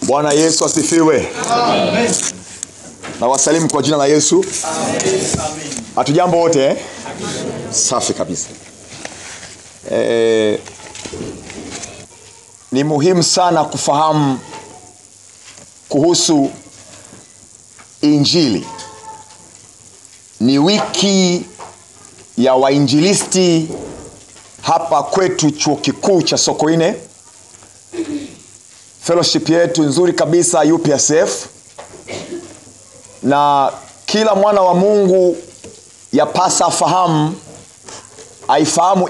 Bwana Yesu asifiwe. Amen. Na wasalimu kwa jina la Yesu. Amen. Hatujambo wote Safi kabisa. Ni muhimu sana kufahamu kuhusu Injili. Ni wiki ya wainjilisti hapa kwetu chuo kikuu cha Sokoine. Fellowship yetu nzuri kabisa UPSF, na kila mwana wa Mungu yapasa aifahamu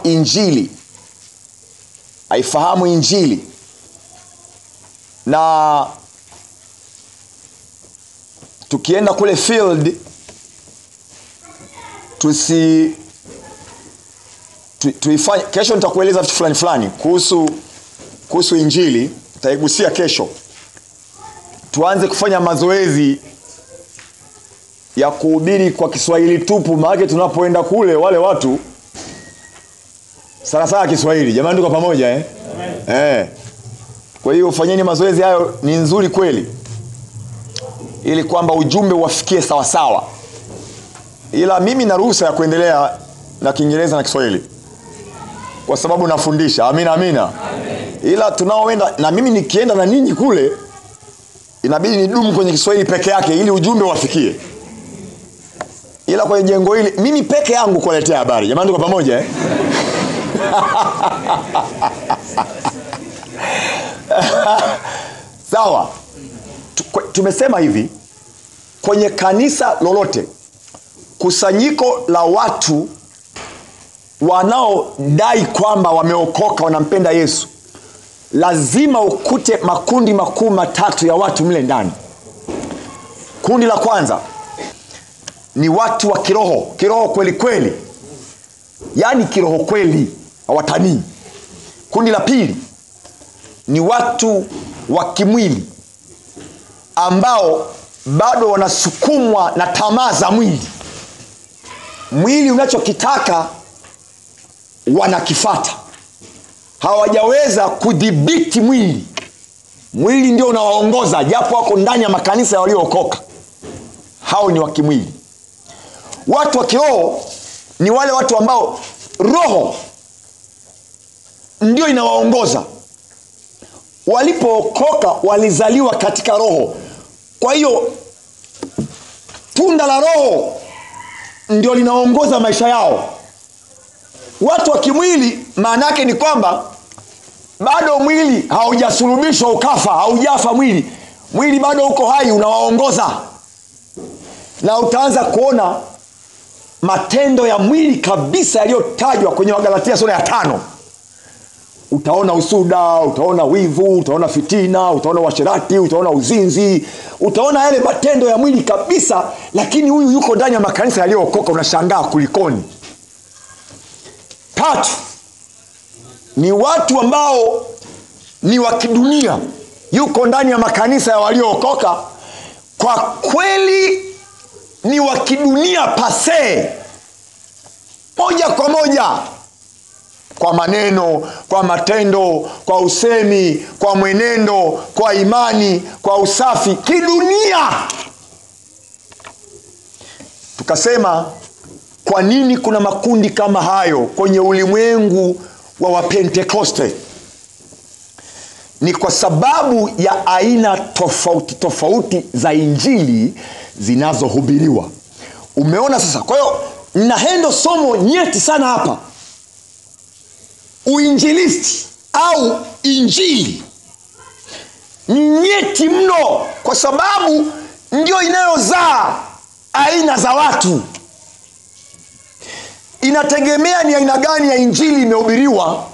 Injili. Na tukienda kule field tuifanye. Kesho nitakueleza vitu fulani kuhusu Injili, nitaigusia kesho. Tuanze kufanya mazoezi ya kuhubiri kwa Kiswahili tupu, maana tunapoenda kule wale watu sana Kiswahili. Jamani, tuko pamoja Kwa hiyo fanyeni mazoezi hayo, ni nzuri kweli, ili kwamba ujumbe wafikie sawa sawa. Ila mimi na ruhusa ya kuendelea na Kiingereza na Kiswahili kwa sababu nafundisha. Amina. Ila tunaoenda na mimi nikienda na ninyi kule, inabidi nidumu kwenye Kiswahili peke yake ili ujumbe wafikie. Ila kwenye jengo hili mimi peke yangu kuletea habari. Jamani, tuko pamoja Sawa. Tumesema hivi, kwenye kanisa lolote, kusanyiko la watu wanaodai kwamba wameokoka, wanampenda Yesu, lazima ukute makundi makuu matatu ya watu mle ndani. Kundi la kwanza ni watu wa kiroho kweli kweli, yaani kiroho kweli, hawatanii. Kundi la pili ni watu wa kimwili ambao bado wanasukumwa na tamaa za mwili unachokitaka wanakifata, hawajaweza kudhibiti mwili ndio unawaongoza, japo wako ndani ya makanisa waliookoka. Hao ni wa kimwili. Watu wa kiroho ni wale watu ambao roho ndio inawaongoza. Walipookoka walizaliwa katika roho, kwa hiyo tunda la roho ndio linaongoza maisha yao. Watu wa kimwili maana yake ni kwamba bado mwili haujasulubishwa ukafa, haujafa mwili bado uko hai, unawaongoza. Na utaanza kuona matendo ya mwili kabisa yaliyotajwa kwenye Wagalatia sura ya 5. Utaona usuda, utaona wivu, utaona fitina, utaona uasherati, utaona uzinzi, utaona yale matendo ya mwili kabisa. Lakini huyu yuko ndani ya makanisa yaliyookoka, unashangaa kulikoni. 3 ni watu ambao ni wa kidunia, yuko ndani ya makanisa ya waliookoka, kwa kweli ni wa kidunia pase, moja kwa moja, kwa maneno, kwa matendo, kwa usemi, kwa mwenendo, kwa imani, kwa usafi, kidunia. Tukasema kwa nini kuna makundi kama hayo kwenye ulimwengu wa Wapentekoste? Ni kwa sababu ya aina tofauti za injili zinazohubiriwa. Umeona sasa? Kwa hiyo ninahendo somo nyeti sana hapa. Uinjilisti au injili ni nyeti mno, kwa sababu ndio inayozaa aina za watu. Inategemea ni aina gani ya injili imehubiriwa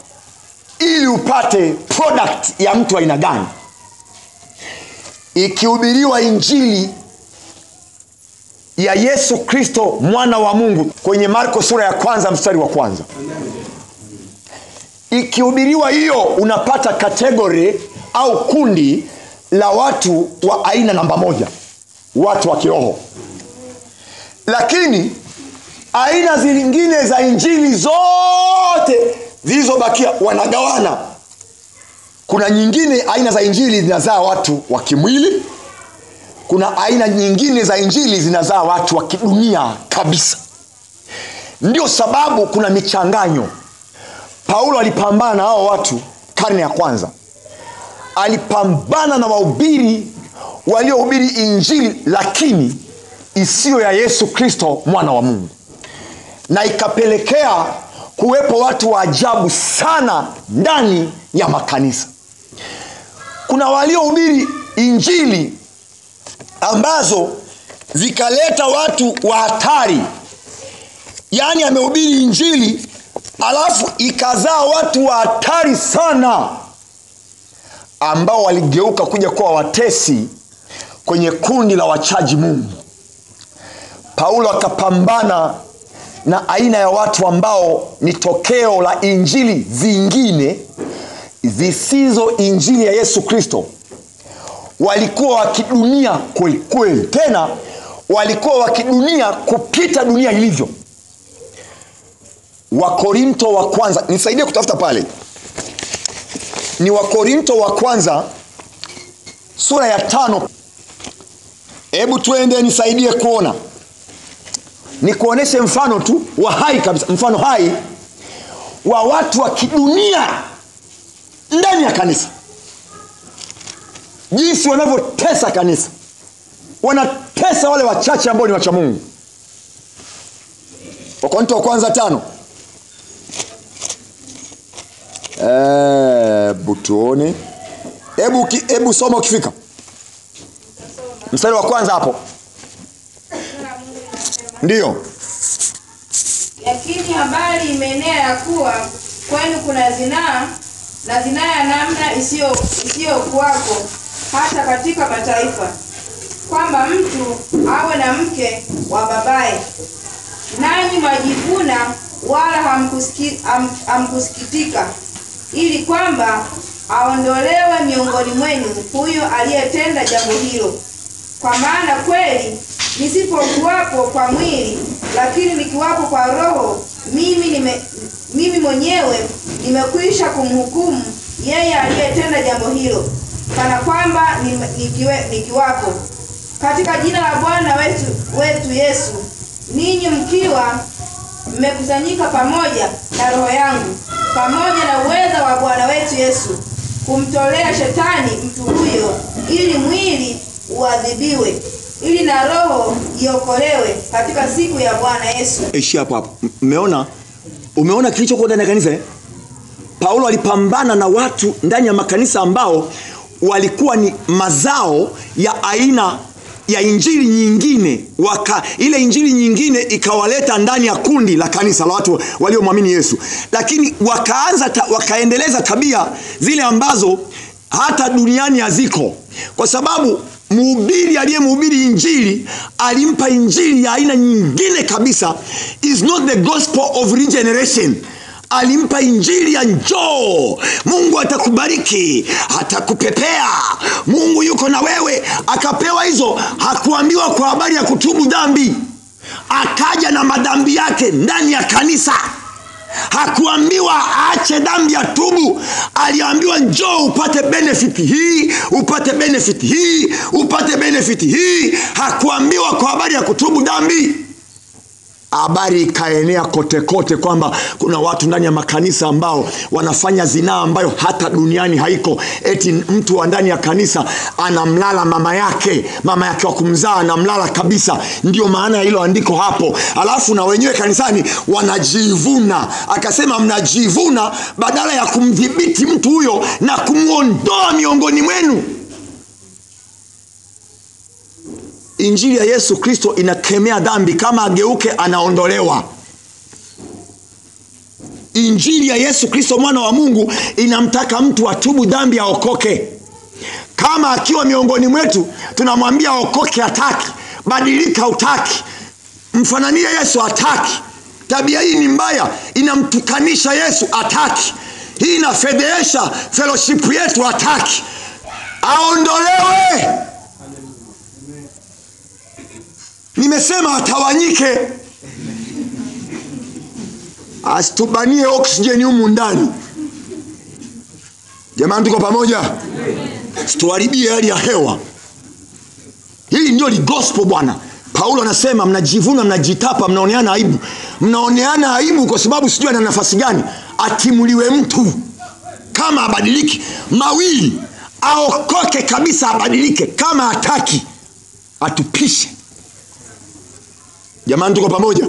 ili upate product ya mtu aina gani. Ikihubiriwa injili ya Yesu Kristo mwana wa Mungu kwenye Marko sura ya 1 mstari wa 1, ikihubiriwa hiyo, unapata kategori au kundi la watu wa aina namba 1, watu wa kiroho. Lakini aina zingine za injili zote zilizobakia wanagawana Kuna nyingine aina za injili zinazaa watu wa kimwili, kuna aina nyingine za injili zinazaa watu wa kidunia kabisa. Ndio sababu kuna michanganyo. Paulo alipambana na hao watu karne ya kwanza. Alipambana na wahubiri waliohubiri injili lakini isiyo ya Yesu Kristo mwana wa Mungu, na ikapelekea kuwepo watu wa ajabu sana ndani ya makanisa. Kuna waliohubiri injili ambazo zikaleta watu wa hatari. Yaani amehubiri injili alafu ikazaa watu wa hatari sana ambao waligeuka kuja kuwa watesi kwenye kundi la wachaji Mungu. Paulo akapambana na aina ya watu ambao ni tokeo la injili zingine zisizo injili ya Yesu Kristo. Walikuwa wakidunia kweli kweli, tena walikuwa wakidunia kupita dunia ilivyo. Wakorinto wa kwanza, nisaidie kutafuta pale, ni Wakorinto wa kwanza sura ya 5. Hebu tuende nisaidie kuona, nikuoneshe mfano tu wa hai kabisa, mfano hai wa watu wa kidunia ndani ya kanisa, jinsi wanavyotesa kanisa. Wanatesa wale wachache ambao ni wacha Mungu. Wakorinto wa kwanza 5. Hebu tuone, hebu soma ukifika mstari wa kwanza hapo. Ndiyo. Lakini habari imeenea ya kuwa kwenu kuna zinaa, na zinaa ya namna isiyo kuwako hata katika mataifa, kwamba mtu awe na mke wa babaye. Nanyi mwajivuna wala hamkusikitika, ili kwamba aondolewe miongoni mwenu huyo aliyetenda jambo hilo. Kwa maana kweli nisipokuwapo kwa mwili, lakini nikiwapo kwa roho, mimi mwenyewe nimekwisha kumhukumu yeye aliyetenda jambo hilo, kana kwamba nikiwapo. Katika jina la Bwana wetu Yesu, ninyi mkiwa mmekusanyika pamoja na roho yangu, pamoja na uweza wa Bwana wetu Yesu, kumtolea shetani mtu huyo, ili mwili uadhibiwe, ili na roho iokolewe katika siku ya Bwana Yesu. Ishi hapo. Umeona kilichokuwa ndani ya kanisa? Paulo alipambana na watu ndani ya makanisa ambao walikuwa ni mazao ya aina ya injili nyingine. Ile injili nyingine ikawaleta ndani ya kundi la kanisa la watu waliomwamini Yesu, lakini wakaendeleza tabia zile ambazo hata duniani haziko, kwa sababu mhubiri aliyemhubiri injili alimpa injili ya aina nyingine kabisa. Is not the gospel of regeneration. Alimpa injili ya njoo, Mungu atakubariki, atakupepea, Mungu yuko na wewe. Akapewa hizo, hakuambiwa kwa habari ya kutubu dhambi. Akaja na madhambi yake ndani ya kanisa. Hakuambiwa aache dhambi ya tubu. Aliambiwa njoo upate benefit hii, upate benefit hii, upate benefit hii. Hakuambiwa kwa habari ya kutubu dhambi. Habari ikaenea kote kote kwamba kuna watu ndani ya makanisa ambao wanafanya zinaa ambayo hata duniani haiko. Eti mtu wa ndani ya kanisa anamlala mama yake wa kumzaa, anamlala kabisa. Ndio maana ya hilo andiko hapo. Alafu na wenyewe kanisani wanajivuna. Akasema mnajivuna badala ya kumdhibiti mtu huyo na kumuondoa miongoni mwenu. Injili ya Yesu Kristo inakemea dhambi. Kama ageuke anaondolewa. Injili ya Yesu Kristo mwana wa Mungu inamtaka mtu atubu dhambi aokoke. Kama akiwa miongoni mwetu tunamwambia aokoke, hataki. Badilika, hutaki. Mfananie Yesu, hataki. Tabia hii ni mbaya, inamtukanisha Yesu, hataki. Hii inafedhesha fellowship yetu, hataki. Aondolewe. Nimesema atawanyike. Asitubanie oksijeni humu ndani. Jamani tuko pamoja? Situharibie hali ya hewa. Hili ndio gospel bwana. Paulo anasema mnajivuna, mnajitapa, mnaoneana aibu. Mnaoneana aibu kwa sababu sijui ana nafasi gani. Atimuliwe mtu kama abadiliki. Mawili, aokoke kabisa abadilike. Kama hataki, atupishe. Jamani tuko pamoja?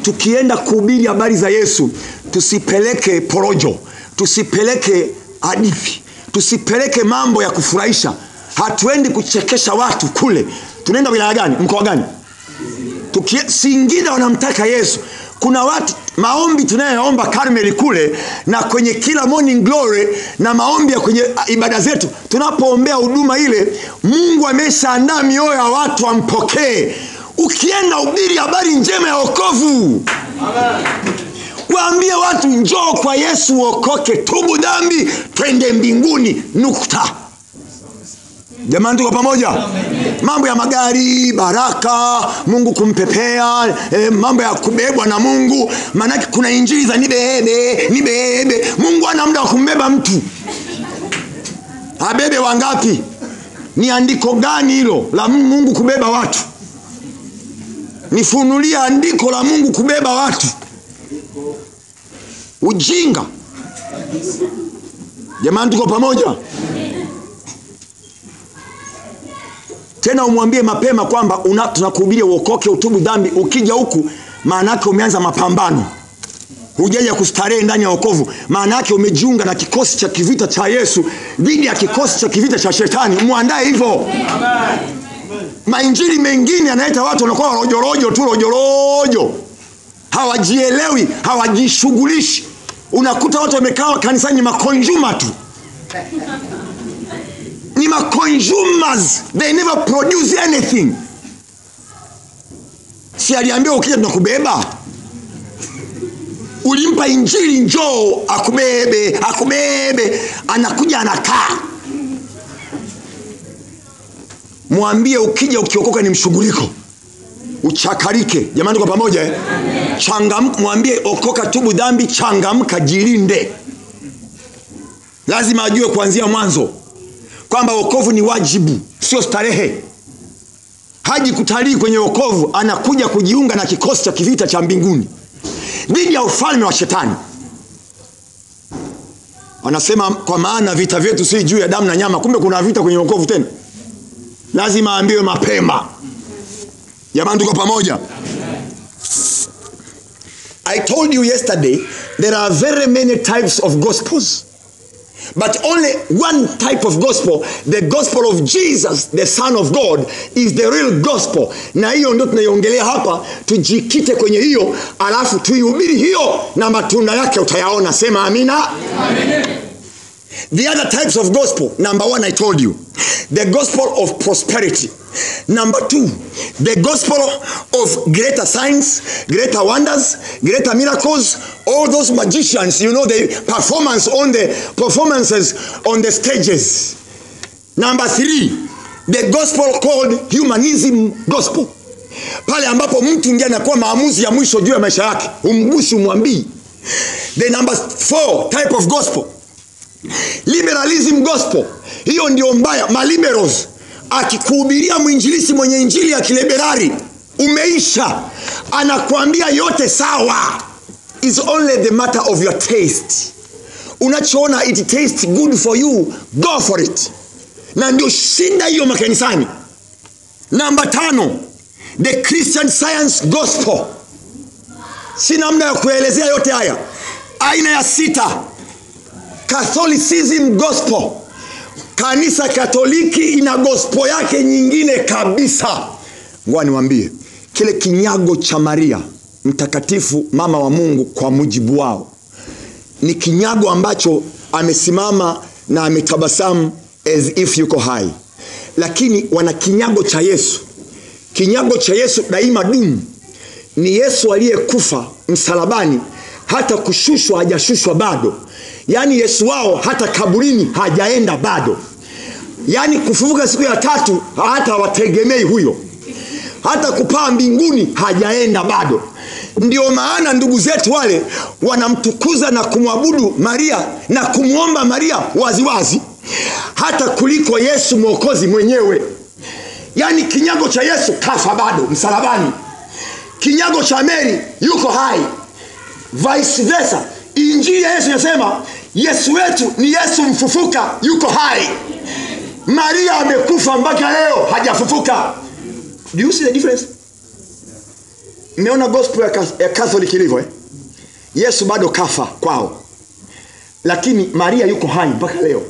Tukienda kuhubiri habari za Yesu, tusipeleke porojo, tusipeleke hadithi, tusipeleke mambo ya kufurahisha. Hatuendi kuchekesha watu kule. Tunaenda wilaya gani? Mkoa gani? Singida wanamtaka Yesu. Kuna watu maombi tunayoomba Karmeli kule, na kwenye kila morning glory na maombi ya kwenye ibada zetu, tunapoombea huduma ile, Mungu ameshaandaa mioyo ya watu wampokee. Ukienda hubiri habari njema ya wokovu. Amen. Waambie watu njoo kwa Yesu wokoke, tubu dhambi, twende mbinguni, nukta. Jamani tuko pamoja? Mambo ya magari, baraka, Mungu kumpepea, mambo ya kubebwa na Mungu. Maana kuna injili za nibebe. Mungu ana muda wa kumbeba mtu. Abebe wangapi? Ni andiko gani hilo la Mungu kubeba watu? Nifunulia andiko la Mungu kubeba watu. Ujinga. Jamani tuko pamoja? Tena umwambie mapema kwamba tunakuhubiria uokoke, utubu dhambi. Ukija huku maana yake umeanza mapambano. Hujaja kustarehe ndani ya wokovu. Maana yake umejiunga na kikosi cha kivita cha Yesu dhidi ya kikosi cha kivita cha shetani. Muandae hivyo. Amen. Mainjili mengine anaita watu wanakuwa rojorojo. Hawajielewi, hawajishughulishi. Unakuta watu wamekaa kanisani makonjuma tu. Ni consumers. They never produce anything. Si aliambia ukija tunakubeba. Ulimpa injili njoo akubebe. Anakuja anakaa. Mwambie ukija ukiokoka ni mshughuliko. Uchakarike. Jamani kwa pamoja Changamka, mwambie okoka, tubu dhambi, changamka, jilinde. Lazima ajue kuanzia mwanzo kwamba wokovu ni wajibu, sio starehe. Haji kutalii kwenye wokovu, anakuja kujiunga na kikosi cha kivita cha mbinguni dhidi ya ufalme wa shetani. Anasema kwa maana vita vyetu si juu ya damu na nyama. Kumbe kuna vita kwenye wokovu tena. Lazima aambiwe mapema. Jamani tuko pamoja? I told you yesterday there are very many types of gospels, but only one type of gospel, the gospel of Jesus, the Son of God, is the real gospel. Na hiyo ndio tunaiongelea hapa. Tujikite kwenye hiyo, alafu tuihubiri hiyo, na matunda yake utayaona. Sema amina. Amen. The other types of gospel, number one, I told you, the gospel of prosperity. Number two, the gospel of greater signs, greater wonders, greater miracles. All those magicians, you know, the performances on the stages. Number three, the gospel called humanism gospel. Pale ambapo mtu ndiye anakuwa maamuzi ya mwisho juu ya maisha yake. Umgushi, umwambii. The number four type of gospel, liberalism gospel. Hiyo ndio mbaya. Maliberos akikuhubiria mwinjilisi mwenye injili ya kileberari, umeisha. Anakuambia yote sawa. It's only the matter of your taste. Unachoona it tastes good for you, go for it. Na ndio shida hiyo makanisani. Number 5, the Christian Science gospel. Sina muda ya kuelezea yote haya. Aina ya 6, Catholicism gospel. Kanisa Katoliki ina gospel yake nyingine kabisa. Ngoja niwaambie, kile kinyago cha Maria mtakatifu, mama wa Mungu kwa mujibu wao, ni kinyago ambacho amesimama na ametabasamu as if yuko hai. Lakini wana kinyago cha Yesu. Kinyago cha Yesu daima dumu. Ni Yesu aliyekufa msalabani, hata kushushwa hajashushwa bado. Yani Yesu wao hata kaburini hajaenda bado. Yani kufufuka siku ya 3 hata wategemei huyo. Hata kupaa mbinguni hajaenda bado. Ndio maana ndugu zetu wale wanamtukuza na kumwabudu Maria na kumuomba Maria waziwazi hata kuliko Yesu Mwokozi mwenyewe. Yaani kinyago cha Yesu kafa bado msalabani, kinyago cha Mary yuko hai, vice versa. Injili ya Yesu inasema Yesu wetu ni Yesu mfufuka, yuko hai. Maria amekufa mpaka leo hajafufuka. Do you see the difference? Mmeona gospel ya Catholic ilivyo Yesu bado kafa kwao, lakini Maria yuko hai mpaka leo.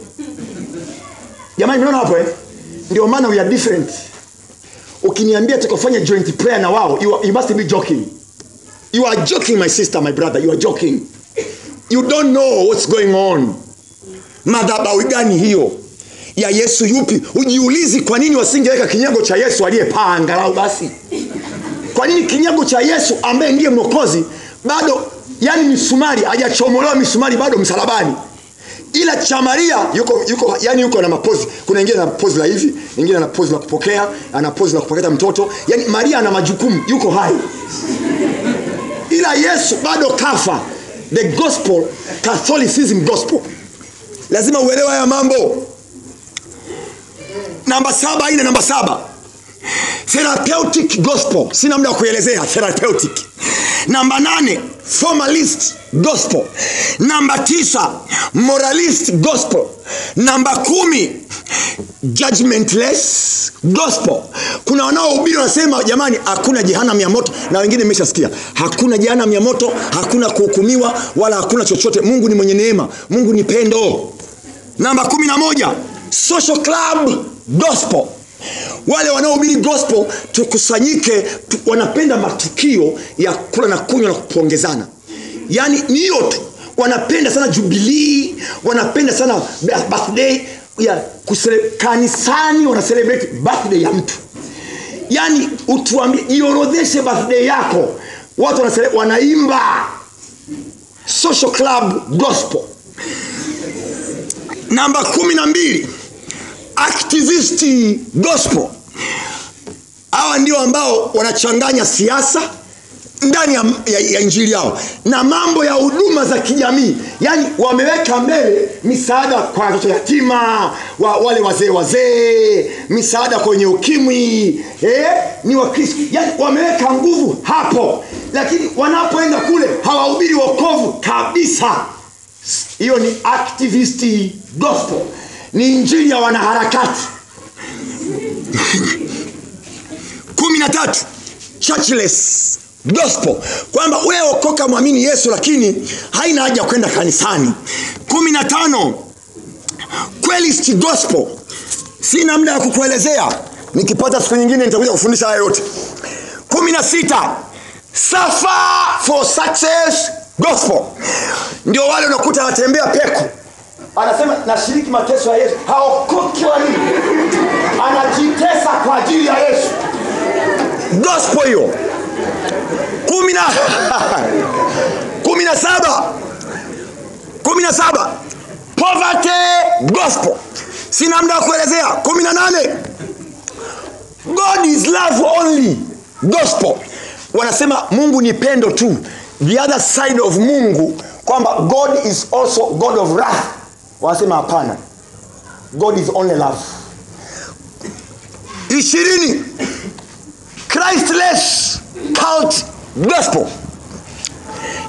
Jamani, mnaona hapo Ndio maana we are different. Ukiniambia tukafanya joint prayer na wao, you must be joking. You are joking, my sister, my brother, you are joking. You don't know what's going on. Madhabahu gani hiyo ya Yesu yupi? Ujiulizi kwa nini wasingeweka kinyago cha Yesu aliyepaa angalau basi? Kwa nini kinyago cha Yesu ambaye ndiye Mwokozi bado, yani misumari hajachomolewa, misumari bado msalabani? Ila cha Maria yuko na mapozi. Kuna nyingine na pozi la hivi, nyingine na pozi la kupokea, ana pozi la kupokea mtoto. Yani Maria ana majukumu, yuko hai. Ila Yesu bado kafa. The gospel, Catholicism gospel. Lazima uelewe haya mambo. Namba 7. Therapeutic gospel. Sina muda wa kuelezea therapeutic. Namba 8, formalist gospel. Namba 9, moralist gospel. Namba 10, judgmentless gospel. Kuna wanaohubiri wanasema jamani hakuna jehanamu ya moto, na wengine nimeshasikia hakuna jehanamu ya moto, hakuna kuhukumiwa wala hakuna chochote. Mungu ni mwenye neema, Mungu ni pendo. Namba 11, social club gospel. Wale wanaohubiri gospel tukusanyike, wanapenda matukio ya kula na kunywa na kupongezana. Yani ni hiyo tu. Wanapenda sana jubilee, wanapenda sana birthday ya kanisani, wana celebrate birthday ya mtu. Yani utuambie iorodheshe birthday yako, watu wanaimba. Social club gospel. Namba 12, activist gospel. Hawa ndio ambao wanachanganya siasa ndani ya injili yao na mambo ya huduma za kijamii. Yani wameweka mbele misaada kwa watoto yatima, wale wazee, misaada kwenye ukimwi. Ni Wakristo. Yani wameweka nguvu hapo, lakini wanapoenda kule hawahubiri wokovu kabisa. Hiyo ni activist gospel. Ni injili ya wanaharakati. 13, churchless gospel. Kwamba wewe okoka muamini Yesu lakini haina haja kwenda kanisani. 15, quellist gospel. Sina muda wa kukuelezea, nikipata siku nyingine nitakuja kufundisha haya yote. 16, suffer for success gospel. Ndio wale unakuta anatembea peku, anasema nashiriki mateso ya Yesu, haokoki wa nini? Anajitesa kwa ajili ya Yesu. Gospel hiyo. 17, poverty gospel. Sina muda kuelezea. 18, God is love only gospel. Wanasema Mungu ni pendo tu. The other side of Mungu, kwamba God is also God of wrath. Wanasema hapana, God is only love. 20, Christless cult gospel.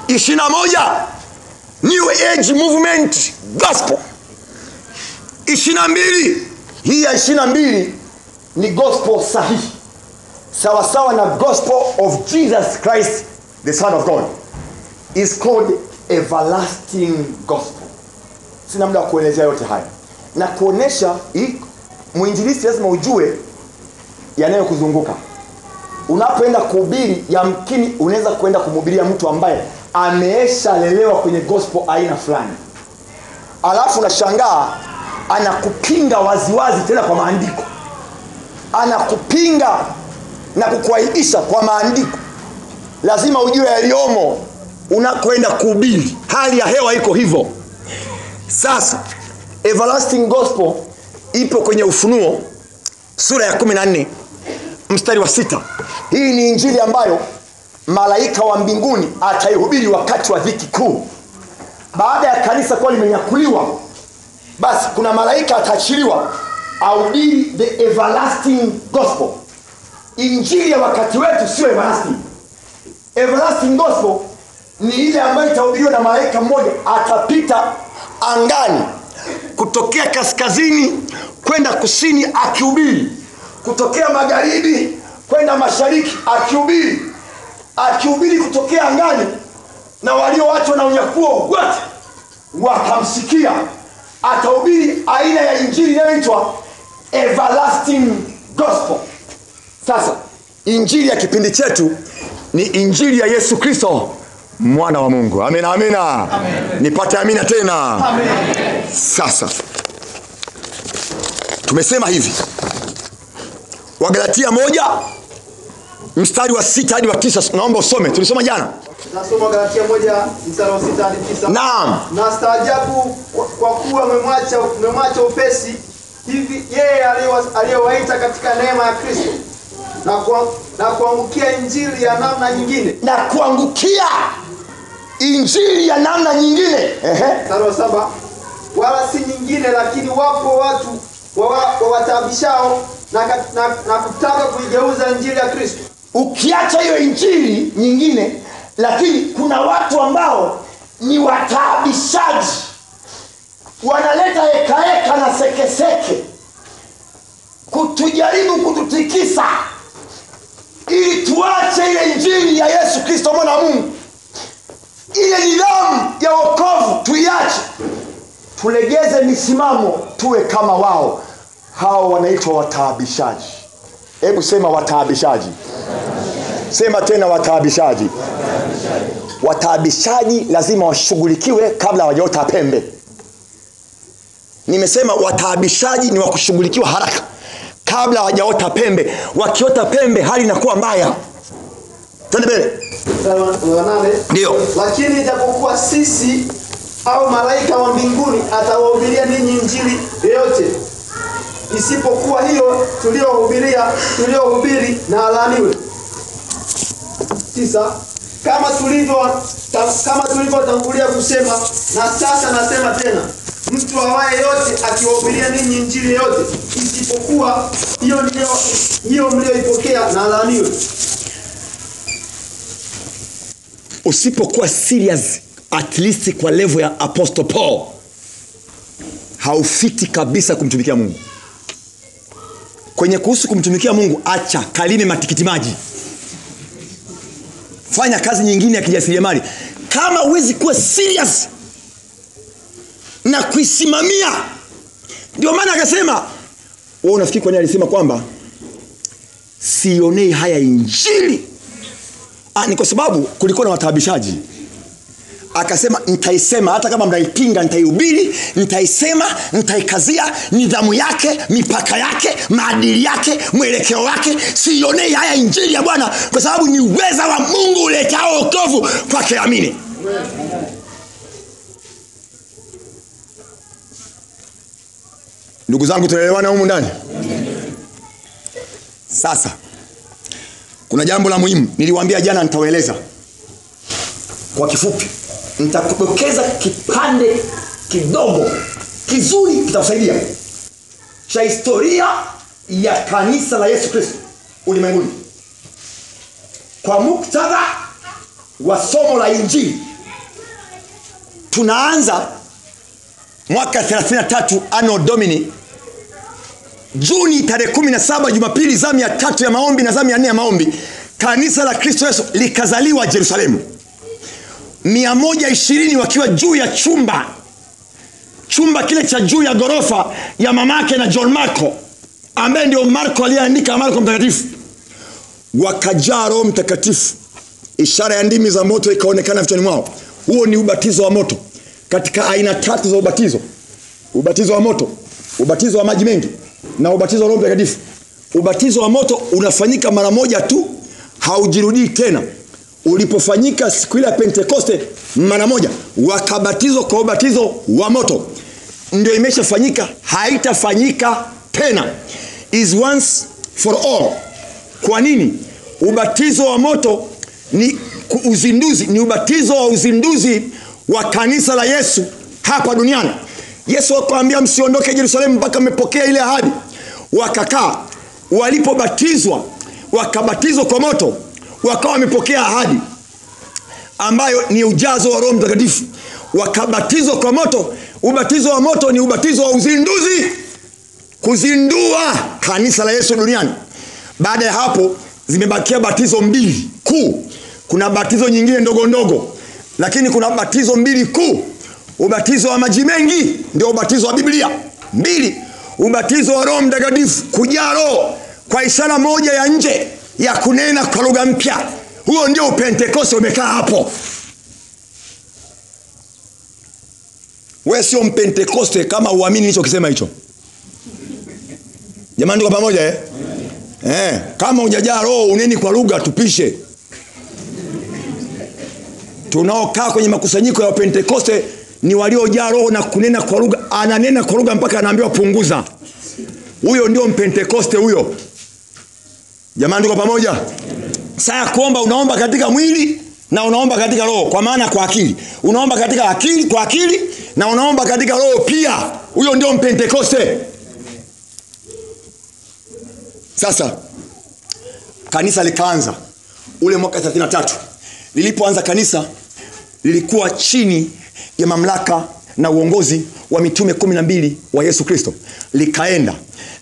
21, New Age movement gospel. 22, hii ya 22 ni gospel sahihi, sawa na gospel of Jesus Christ the Son of God. Is called everlasting gospel. Sina muda kuelezea yote haya na kuonesha muinjilisti lazima ujue yanayokuzunguka. Unapoenda kuhubiri, yamkini unaweza kwenda kumhubiria mtu ambaye ameeshalelewa kwenye gospel aina fulani, alafu unashangaa anakupinga waziwazi, tena kwa maandiko. Anakupinga na kukuaibisha kwa maandiko. Lazima ujue yaliomo unakwenda kuhubiri. Hali ya hewa iko hivyo. Sasa everlasting gospel ipo kwenye Ufunuo sura ya 14 mstari wa 6. Hii ni injili ambayo malaika wa mbinguni ataihubiri wakati wa dhiki kuu. Baada ya kanisa kuwa limenyakuliwa, basi kuna malaika ataachiliwa ahubiri the everlasting gospel. Injili ya wakati wetu sio everlasting. Everlasting gospel ni ile ambayo itahubiriwa na malaika mmoja, atapita angani kutokea kaskazini kwenda kusini akihubiri, kutokea magharibi kwenda mashariki akihubiri kutokea angani, na walioachwa na unyakuo wote watamsikia. Atahubiri aina ya injili inayoitwa everlasting gospel. Sasa injili ya kipindi chetu ni injili ya Yesu Kristo, mwana wa Mungu. Amina, amina. Amen. Nipate amina tena. Amen. Sasa tumesema hivi, Wagalatia 1 mstari wa 6 hadi wa 9. Naomba usome, tulisoma jana. Nasoma Galatia 1 mstari wa 6 hadi 9. Naam. Na staajabu kwa kuwa mmemwacha upesi hivi yeye aliyowaita katika neema ya Kristo na kuangukia injili ya namna nyingine. Na kuangukia injili ya namna nyingine. Mstari wa 7. Wala si nyingine, lakini wapo watu wawatabishao na kutaka kuigeuza injili ya Kristo. Ukiacha hiyo injili nyingine, lakini kuna watu ambao ni wataabishaji, wanaleta heka na sekeseke kutujaribu kututikisa ili tuache ile injili ya Yesu Kristo mwana wa Mungu. Ile nidhamu ya wokovu tuiache, tulegeze misimamo, tuwe kama wao. Hao wanaitwa wataabishaji. Hebu sema wataabishaji. Sema tena wataabishaji. Wataabishaji lazima washughulikiwe kabla hawajaota pembe. Nimesema wataabishaji ni wakushughulikiwa haraka kabla hawajaota pembe. Wakiota pembe hali inakuwa mbaya. Twende mbele. Ndio. Lakini ijapokuwa sisi au malaika wa mbinguni atawahubiria ninyi injili yoyote isipokuwa hiyo tuliohubiri na alaaniwe. 9. Kama tulivyotangulia kusema, na sasa nasema tena, mtu awaye yote akiwahubiria ninyi injili yote isipokuwa hiyo mlioipokea na alaaniwe. Usipokuwa serious at least kwa level ya Apostle Paul, haufiti kabisa kumtumikia Mungu. Kwenye kuhusu kumtumikia Mungu, acha kalime matikiti maji, fanya kazi nyingine ya kijasiriamali. Kama huwezi kuwa serious na kuisimamia, ndio maana akasema, wewe unafikiri kwa nini alisema kwamba sionei haya injili? Ni kwa sababu kulikuwa na wataabishaji. Akasema nitaisema, hata kama mnaipinga nitaihubiri, nitaisema, nitaikazia nidhamu yake, mipaka yake, maadili yake, mwelekeo wake. Sionei haya injili ya Bwana, kwa sababu ni uweza wa Mungu uletao wokovu kwake amini. Ndugu zangu, tunaelewana humu ndani? Sasa kuna jambo la muhimu niliwaambia jana, nitawaeleza kwa kifupi. Nitakudokeza kipande kidogo kizuri kitakusaidia cha historia ya kanisa la Yesu Kristo ulimwenguni kwa muktadha wa somo la injili. Tunaanza mwaka 33 Anno Domini, Juni tarehe 17, Jumapili, zamu ya 3 ya maombi na zamu ya 4 ya maombi. Kanisa la Kristo Yesu likazaliwa Yerusalemu. 120 wakiwa juu ya chumba kile cha juu ya gorofa ya mamake na John Marko, ambaye ndio Marko aliyeandika Marko mtakatifu. Wakajaa Roho Mtakatifu, ishara ya ndimi za moto ikaonekana vichwani mwao. Huo ni ubatizo wa moto katika aina 3 za ubatizo: ubatizo wa moto, ubatizo wa maji mengi na ubatizo wa Roho Mtakatifu. Ubatizo wa moto unafanyika mara moja tu, haujirudii tena. Ulipofanyika siku ile ya Pentekoste mara moja, wakabatizwa kwa ubatizo wa moto. Ndio imeshafanyika, haitafanyika tena. Is once for all. Kwa nini? Ubatizo wa moto ni uzinduzi, ni ubatizo wa uzinduzi wa kanisa la Yesu hapa duniani. Yesu akawaambia msiondoke Yerusalemu mpaka mmepokea ile ahadi. Wakakaa, walipobatizwa, wakabatizwa kwa moto, wakawa wamepokea ahadi ambayo ni ujazo wa Roho Mtakatifu. Wakabatizwa kwa moto. Ubatizo wa moto ni ubatizo wa uzinduzi, kuzindua kanisa la Yesu duniani. Baada ya hapo zimebakia batizo mbili kuu. Kuna batizo nyingine ndogo ndogo, lakini kuna batizo mbili kuu. Ubatizo wa maji mengi ndio ubatizo wa Biblia. 2, ubatizo wa Roho Mtakatifu, kujaa Roho kwa ishara moja ya nje ya kunena kwa lugha mpya. Huo ndio Pentekoste, umekaa hapo. Wewe sio Pentekoste kama uamini nilichokisema hicho. Jamani, tuko pamoja kama hujajaa Roho uneni kwa lugha tupishe. Tunaokaa kwenye makusanyiko ya Pentekoste ni waliojaa Roho na kunena kwa lugha. Ananena kwa lugha mpaka anaambiwa punguza. Huyo ndio Pentekoste huyo. Jamani, tuko pamoja? Saa kuomba, unaomba katika mwili na unaomba katika roho, kwa maana kwa akili. Unaomba katika akili, kwa akili, na unaomba katika roho pia. Huyo ndio Pentekoste. Sasa kanisa likaanza ule mwaka 33. Lilipoanza kanisa lilikuwa chini ya mamlaka na uongozi wa mitume 12 wa Yesu Kristo. Likaenda,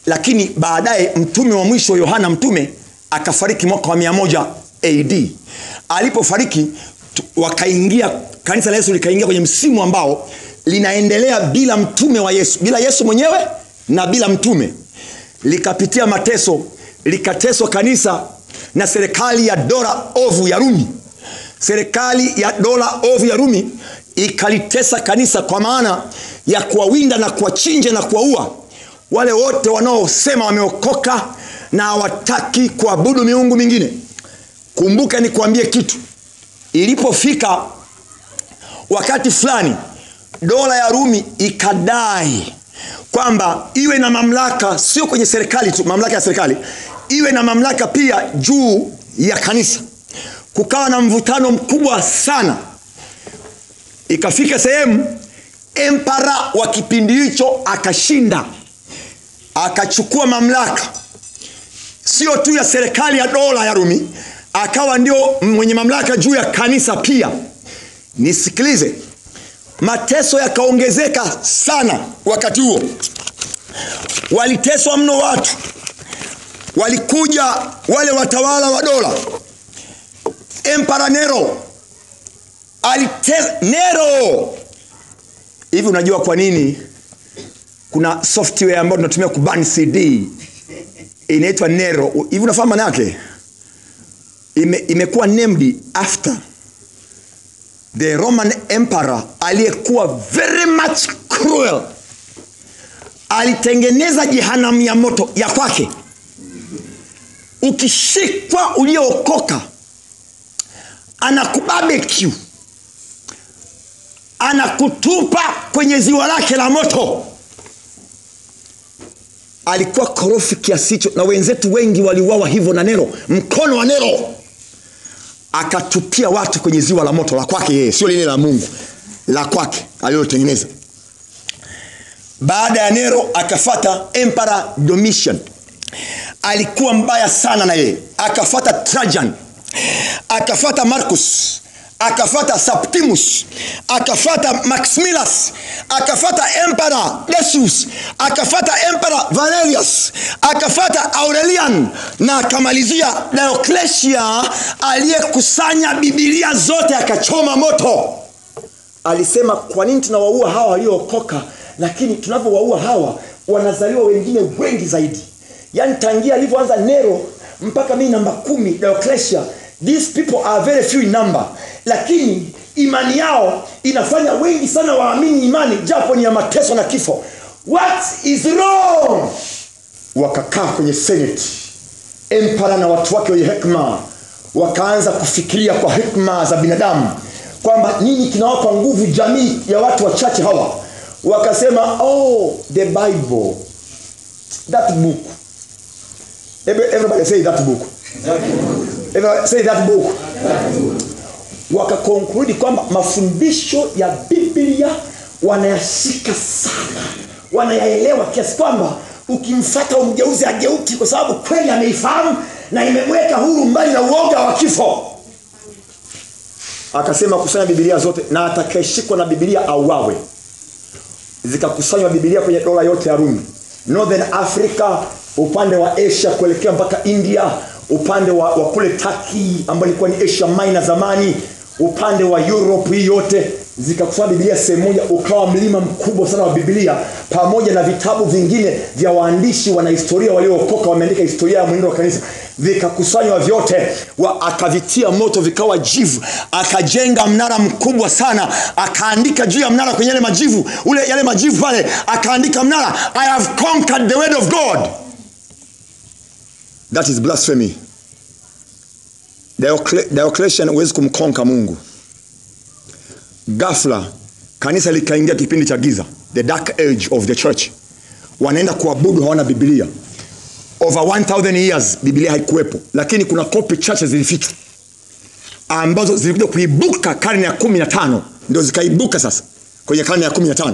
lakini baadaye mtume wa mwisho Yohana mtume akafariki mwaka wa 100 AD. Alipofariki wakaingia, kanisa la Yesu likaingia kwenye msimu ambao linaendelea bila mtume wa Yesu, bila Yesu mwenyewe na bila mtume. Likapitia mateso, likateswa kanisa na serikali ya dola ovu ya Rumi. Serikali ya dola ovu ya Rumi ikalitesa kanisa kwa maana ya kuwawinda na kuwachinja na kuwaua wale wote wanaosema wameokoka na hawataki kuabudu miungu mingine. Kumbuka nikuambie kitu. Ilipofika wakati fulani, dola ya Rumi ikadai kwamba iwe na mamlaka, sio kwenye serikali tu, mamlaka ya serikali, iwe na mamlaka pia juu ya kanisa. Kukawa na mvutano mkubwa sana. Ikafika sehemu empara wa kipindi hicho akashinda, akachukua mamlaka sio tu ya serikali ya dola ya Rumi, akawa ndio mwenye mamlaka juu ya kanisa pia. Nisikilize, mateso yakaongezeka sana wakati huo. Waliteswa mno watu. Walikuja wale watawala wa dola. Emperor Nero Nero. Hivi unajua kwa nini kuna software ambayo tunatumia kubani CD inaitwa Nero? Hivi unafahamu maana yake? Imekuwa named after the Roman emperor aliyekuwa very much cruel. Alitengeneza jehanamu ya moto ya kwake. Ukishikwa uliokoka, anakubarbecue, anakutupa kwenye ziwa lake la moto. Alikuwa korofi kiasi hicho, na wenzetu wengi waliuawa hivyo na Nero. Mkono wa Nero akatupia watu kwenye ziwa la moto la kwake yeye, sio lile la Mungu, la kwake alilotengeneza. Baada ya Nero akafata Emperor Domitian. Alikuwa mbaya sana na yeye. Akafata Trajan, akafata Marcus, akafata Septimus, akafata Maximilas, akafata Emperor Decius, akafata Emperor Valerius, akafata Aurelian, na akamalizia Diocletian aliyekusanya Biblia zote akachoma moto. Alisema, kwa nini tunawaua hawa waliookoka, lakini tunavyowaua hawa wanazaliwa wengine wengi zaidi? Yani tangia alivyoanza Nero mpaka mimi namba 10 Diocletian, these people are very few in number, lakini imani yao inafanya wengi sana waamini imani japo ni ya mateso na kifo. What is wrong? Wakakaa kwenye Senate, Emperor na watu wake wenye hekima wakaanza kufikiria kwa hekima za binadamu kwamba nini kinawapa nguvu jamii ya watu wachache hawa. Wakasema, the Bible, that book. Everybody say that book. Say that book. Wakakonkludi kwamba mafundisho ya Biblia wanayashika sana, wanayaelewa kiasi kwamba ukimfuata umgeuze ageuki, kwa sababu kweli ameifahamu na imemweka huru mbali na uoga wa kifo. Akasema kusanya Biblia zote na atakayeshikwa na Biblia auawe. Zikakusanywa Biblia kwenye dola yote ya Rumi, Northern Africa, upande wa Asia kuelekea mpaka India, upande wa kule Turkey ambayo ilikuwa ni Asia Minor zamani, upande wa Europe hii yote. Zikakusanya Biblia sehemu moja, ukawa mlima mkubwa sana wa Biblia, pamoja na vitabu vingine vya waandishi wana historia waliookoka wameandika historia ya mwenendo wa kanisa. Vikakusanywa vyote, akavitia moto vikawa jivu. Akajenga mnara mkubwa sana, akaandika juu ya mnara kwenye yale majivu, yale majivu pale, akaandika mnara, I have conquered the word of God. That is blasphemy. Diocletian huwezi kumkonka Mungu. Ghafla kanisa likaingia kipindi cha giza, the dark age of the church. Wanaenda kuabudu, hawana Biblia. Over 1000 years Biblia haikuwepo, lakini kuna copy chache zilifichwa ambazo zilikuja kuibuka karne ya 15, ndio zikaibuka sasa kwenye karne ya 15.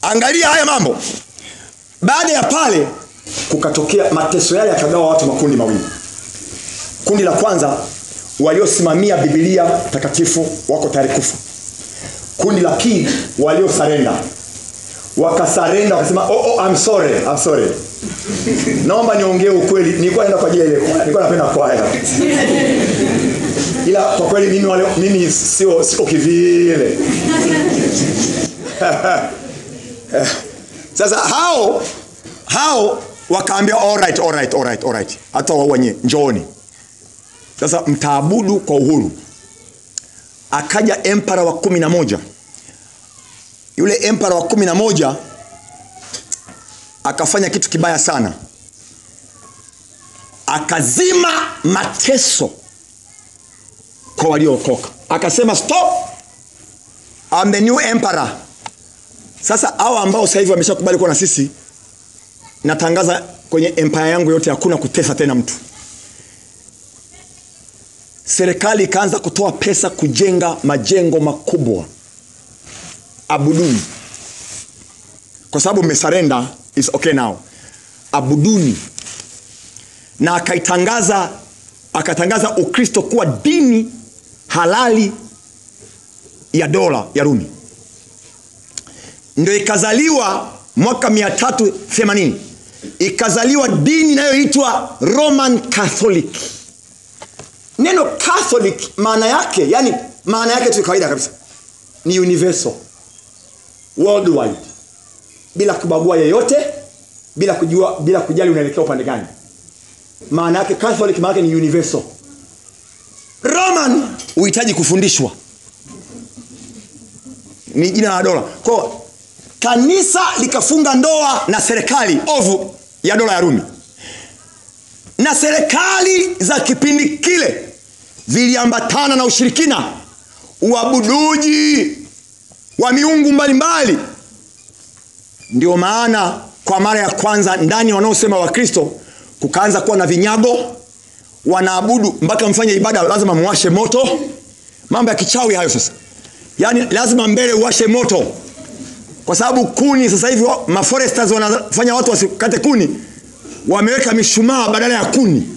Angalia haya mambo. Baada ya pale kukatokea mateso yale, yakagawa watu makundi mawili. Kundi la kwanza waliosimamia Biblia takatifu wako tayari kufa. Kundi la pili waliosarenda. Wakasarenda, wakasema I'm sorry. Naomba niongee ukweli, nilikuwa naenda kwa ajili ile, nilikuwa napenda kwaya. Ila kwa kweli mimi sio kivile. Sasa hao wakaambia all right. Hata wao wenyewe njooni. Sasa mtaabudu kwa uhuru. Akaja emperor wa 11. Yule emperor wa 11 akafanya kitu kibaya sana. Akazima mateso kwa waliookoka. Akasema stop, I'm the new emperor. Sasa hao ambao sasa hivi wameshakubali kuwa na sisi, natangaza kwenye empire yangu yote hakuna kutesa tena mtu. Serikali ikaanza kutoa pesa kujenga majengo makubwa. Abuduni. Kwa sababu mmesarenda, is okay now. Abuduni. Na akatangaza Ukristo kuwa dini halali ya dola ya Rumi. Ndio ikazaliwa mwaka 380. Ikazaliwa dini inayoitwa Roman Catholic. Neno Catholic maana yake tu kawaida kabisa, ni universal, worldwide, bila kubagua yeyote, bila kujali unaelekea upande gani. Maana yake Catholic maana yake ni universal. Roman uhitaji kufundishwa, ni jina la dola. Kwa kanisa likafunga ndoa na serikali ovu ya dola ya Rumi. Na serikali za kipindi kile ziliambatana na ushirikina, uabuduji wa miungu mbalimbali. Ndio maana kwa mara ya kwanza ndani wanaosema wa Kristo kukaanza kuwa na vinyago, wanaabudu mpaka mfanye ibada lazima muwashe moto. Mambo ya kichawi hayo sasa. Yaani lazima mbele uwashe moto. Kwa sababu kuni sasa hivi maforesters wanafanya watu wasikate kuni. Wameweka mishumaa badala ya kuni.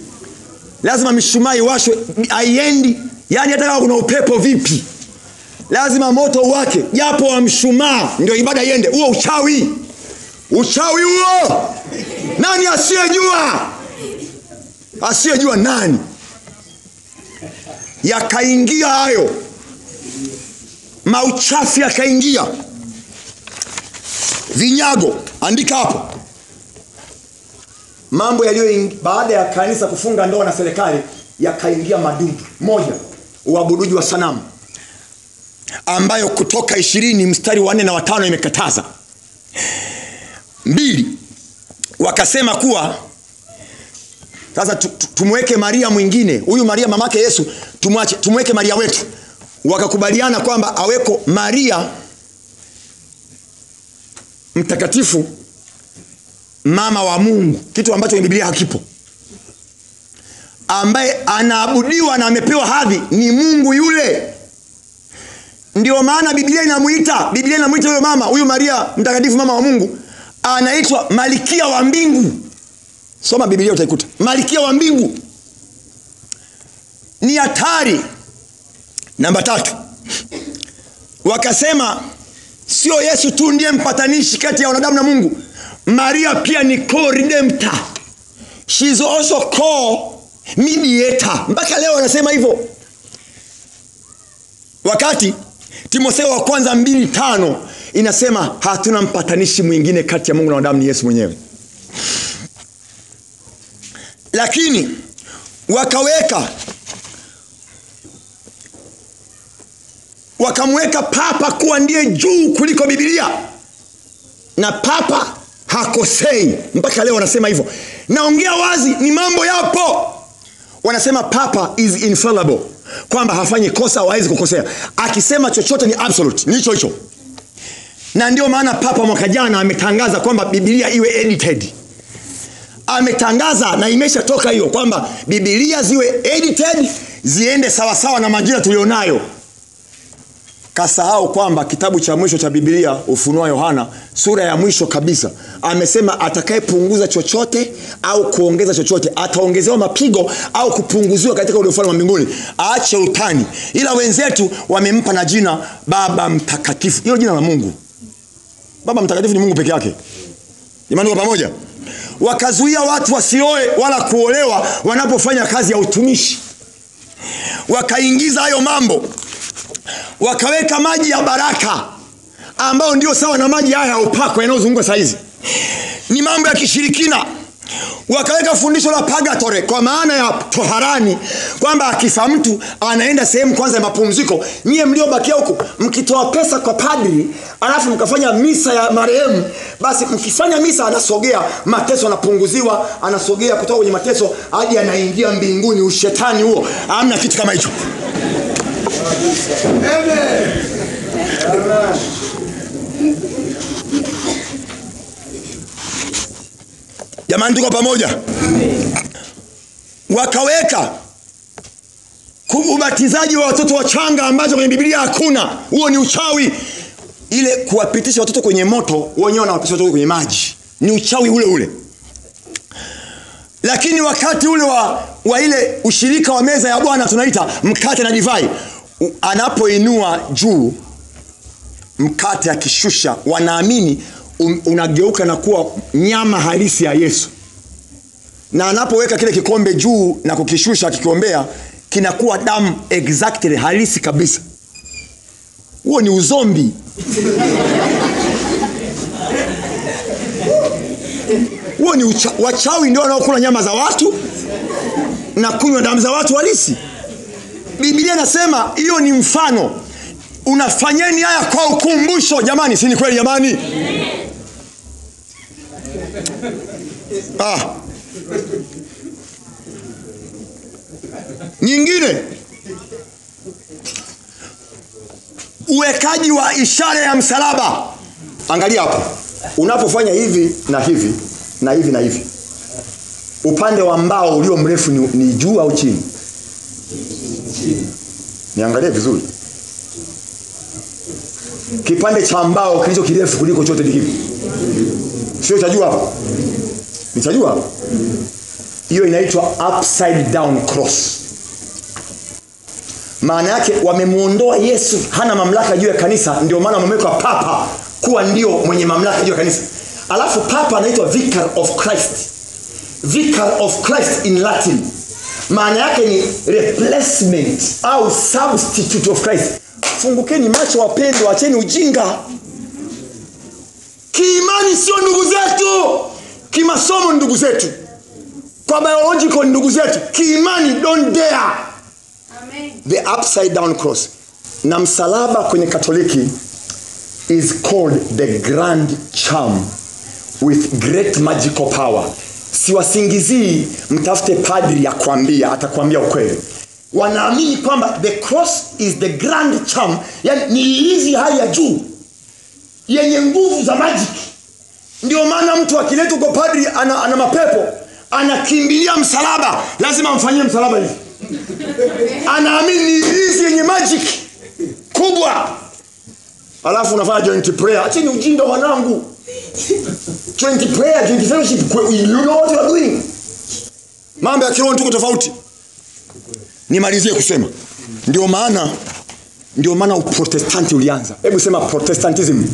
Lazima mishumaa iwashwe, haiendi. Yaani hata kama kuna upepo vipi, lazima moto wake japo wa mshumaa ndio ibada iende. Huo uchawi huo. Nani asiyejua nani? Yakaingia hayo mauchafi, yakaingia vinyago. Andika hapo mambo yaliyo baada ya kanisa kufunga ndoa na serikali, yakaingia madudu. Moja, uabuduji wa sanamu, ambayo Kutoka 20 mstari wa 4 na 5 imekataza. 2, wakasema kuwa sasa tumweke Maria mwingine, huyu Maria mamake Yesu tumwache, tumweke Maria wetu. Wakakubaliana kwamba aweko Maria mtakatifu, mama wa Mungu, kitu ambacho Biblia hakipo. ambaye anaabudiwa na amepewa hadhi ni Mungu yule. Ndio maana Biblia inamuita huyo mama, huyu Maria mtakatifu, mama wa Mungu, anaitwa Malkia wa mbingu. Soma Biblia utaikuta Malkia wa mbingu. Ni hatari. Namba 3, wakasema sio Yesu tu ndiye mpatanishi kati ya wanadamu na Mungu, Maria pia ni co-redemptor. She is also co-mediator. Mpaka leo wanasema hivyo. Wakati Timotheo wa kwanza 2:5 inasema hatuna mpatanishi mwingine kati ya Mungu na wanadamu, ni Yesu mwenyewe. Lakini wakamweka papa kuwa ndiye juu kuliko Biblia, na papa hakosei. Mpaka leo wanasema hivyo. Naongea wazi, ni mambo yapo. Wanasema papa is infallible, kwamba hafanyi kosa, hawezi kukosea. Akisema chochote ni absolute, ni hicho. Na ndio maana papa mwaka jana ametangaza kwamba Biblia iwe edited. Ametangaza na imeshatoka hiyo kwamba Biblia ziwe edited, ziende sawa sawa na majira tulionayo. Kasahau kwamba kitabu cha mwisho cha Biblia, Ufunuo Yohana, sura ya mwisho kabisa, amesema atakayepunguza chochote au kuongeza chochote ataongezewa mapigo au kupunguziwa katika ule ufalme wa mbinguni. Aache utani. Ila wenzetu wamempa na jina Baba Mtakatifu. Hilo jina la Mungu. Baba Mtakatifu ni Mungu peke yake. Jamani, kwa pamoja. Wakazuia watu wasioe wala kuolewa wanapofanya kazi ya utumishi. Wakaingiza hayo mambo. Wakaweka maji ya baraka ambao ndio sawa na maji haya ya upako yanayozunguka saa hizi. Ni mambo ya kishirikina. Wakaweka fundisho la purgatory, kwa maana ya toharani, kwamba akifa mtu anaenda sehemu kwanza ya mapumziko. Nyie mliobakia huko mkitoa pesa kwa padri, alafu mkafanya misa ya marehemu, basi mkifanya misa anasogea, mateso anapunguziwa, anasogea kutoka kwenye mateso hadi anaingia mbinguni. Ushetani huo. Hamna kitu kama hicho. Amen. Jamani, tuko pamoja? Wakaweka ubatizaji wa watoto wachanga ambazo kwenye Biblia hakuna. Huo ni uchawi. Ile kuwapitisha watoto kwenye moto, wenyewe wanawapitisha watoto kwenye maji, ni uchawi ule. Lakini wakati ule wa ile ushirika wa meza ya Bwana, tunaita mkate na divai, anapoinua juu mkate akishusha, wanaamini unageuka na kuwa nyama halisi ya Yesu. Na anapoweka kile kikombe juu na kukishusha akikiombea, kinakuwa damu exactly halisi kabisa. Huo ni uzombi. Huo ni wachawi ndio wanaokula nyama za watu na kunywa damu za watu halisi. Biblia inasema hiyo ni mfano. Unafanyeni haya kwa ukumbusho. Jamani, si ni kweli jamani? Nyingine, uwekaji wa ishara ya msalaba. Angalia hapa. Unapofanya hivi na hivi na hivi na hivi, upande wa mbao ulio mrefu ni juu au chini? Niangalie vizuri. Kipande cha mbao kilicho kirefu kuliko chote ni kipi? Sio chajua hapa? Ni chajua hapa? Hiyo inaitwa upside down cross. Maana yake wamemuondoa Yesu, hana mamlaka juu ya kanisa, ndio maana wameweka papa kuwa ndio mwenye mamlaka juu ya kanisa. Alafu papa anaitwa Vicar of Christ. Vicar of Christ in Latin maana yake ni replacement au substitute of Christ. Fungukeni macho wapendwa, acheni ujinga. Kiimani sio ndugu zetu, kimasomo ndugu zetu, kwa biological ndugu zetu. Kiimani don't dare. Amen. The upside down cross. Na msalaba kwenye Katoliki is called the grand charm with great magical power. Siwasingizii, mtafute padri akwambia, atakwambia ukweli. Wanaamini kwamba the cross is the grand charm, yani ni hizi hali ya juu yenye nguvu za magic. Ndio maana mtu akiletwa kwa padri ana mapepo, anakimbilia msalaba, lazima amfanyie msalaba hivi. Anaamini hizi yenye magic kubwa. Alafu unafanya joint prayer. Acheni ujinga wanangu. Joint prayer, joint fellowship, you know what you are doing. Mambo ya kiroho tuko tofauti. Nimalizie kusema, ndio maana uprotestanti ulianza. Hebu sema protestantism.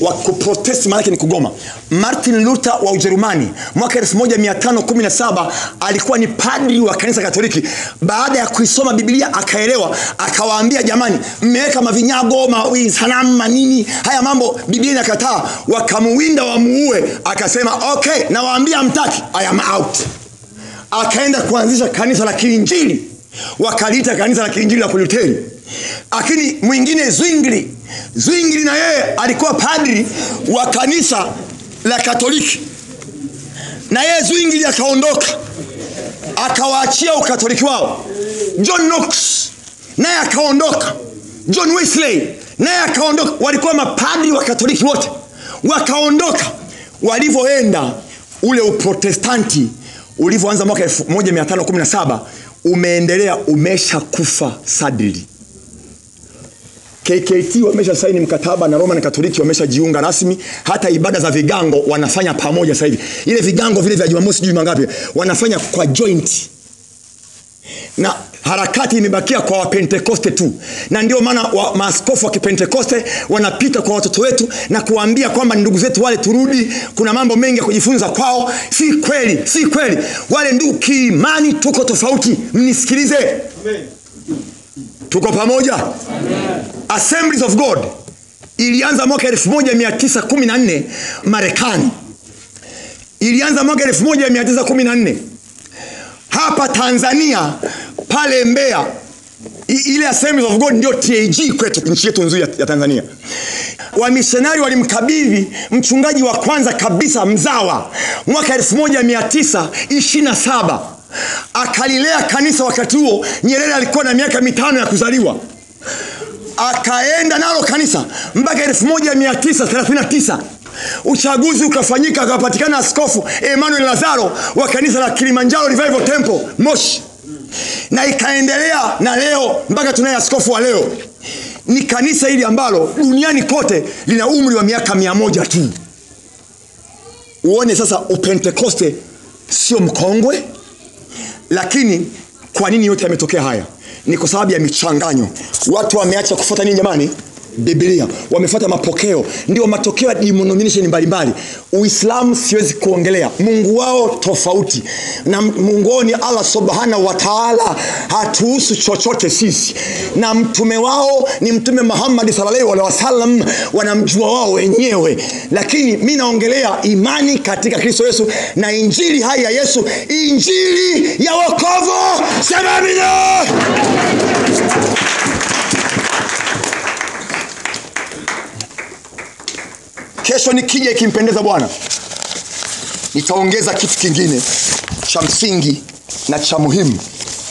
Wa kuprotest maana yake ni kugoma. Martin Luther wa Ujerumani mwaka 1517 alikuwa ni padri wa kanisa Katoliki. Baada ya kuisoma Biblia akaelewa, akawaambia jamani, mmeweka mavinyago, sanamu, manini, haya mambo Biblia inakataa. Wakamuwinda wamuue, akasema okay, nawaambia mtaki, I am out. Akaenda kuanzisha kanisa la Kiinjili, wakaliita kanisa la Kiinjili la Luteri. Lakini mwingine Zwingli na yeye alikuwa padri wa kanisa la Katoliki, na yeye Zwingli akaondoka, akawaachia ukatoliki wao. John Knox naye akaondoka, John Wesley naye akaondoka. Walikuwa mapadri wa Katoliki wote wakaondoka. Walivyoenda, ule uprotestanti ulivyoanza mwaka 1517 umeendelea, umeshakufa sadili. KKT wamesha saini mkataba na Roman Katoliki, wameshajiunga rasmi. Hata ibada za vigango wanafanya pamoja sasa hivi. Ile vigango vile vya Jumamosi juma ngapi wanafanya kwa joint. Na harakati imebakia kwa Wapentekoste tu. Na ndio maana maaskofu wa Kipentekoste wanapita kwa watoto wetu na kuambia kwamba ndugu zetu wale turudi, kuna mambo mengi ya kujifunza kwao. Si kweli. Wale ndugu kiimani tuko tofauti. Mnisikilize. Amen. Tuko pamoja? Amen. Assemblies of God ilianza mwaka 1914 Marekani. Ilianza mwaka 1914. Hapa Tanzania pale Mbeya, ile Assemblies of God ndio TAG kwetu, nchi yetu nzuri ya Tanzania. Wamisionari walimkabidhi mchungaji wa kwanza kabisa mzawa mwaka 1927. Akalilea kanisa wakati huo. Nyerere alikuwa na miaka 5 ya kuzaliwa. Akaenda nalo kanisa mpaka 1939. Uchaguzi ukafanyika, akapatikana askofu Emmanuel Lazaro wa kanisa la Kilimanjaro Revival Temple Moshi. Na ikaendelea na leo mpaka tunaye askofu wa leo. Ni kanisa hili ambalo duniani kote lina umri wa miaka 100 tu. Uone sasa Upentekoste sio mkongwe. Lakini kwa nini yote yametokea haya? Ni kwa sababu ya michanganyo. Watu wameacha kufuata nini jamani? Biblia. Wamefuata mapokeo. Ndio matokeo ya denomination mbalimbali. Uislamu siwezi kuongelea. Mungu wao tofauti. Na Mungu wao ni Allah Subhanahu wa Ta'ala. Hatuhusu chochote sisi. Na mtume wao ni Mtume Muhammad sallallahu alaihi wasallam, wanamjua wao wenyewe. Lakini mimi naongelea imani katika Kristo Yesu na injili hai ya Yesu, injili ya wokovu. Sema amina. Kesho nikija ikimpendeza Bwana, nitaongeza kitu kingine cha msingi na cha muhimu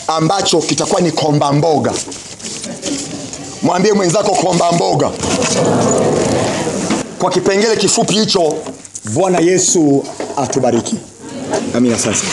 ambacho kitakuwa ni komba mboga. Mwambie mwenzako komba mboga. Kwa kipengele kifupi hicho, Bwana Yesu atubariki. Amina sasa.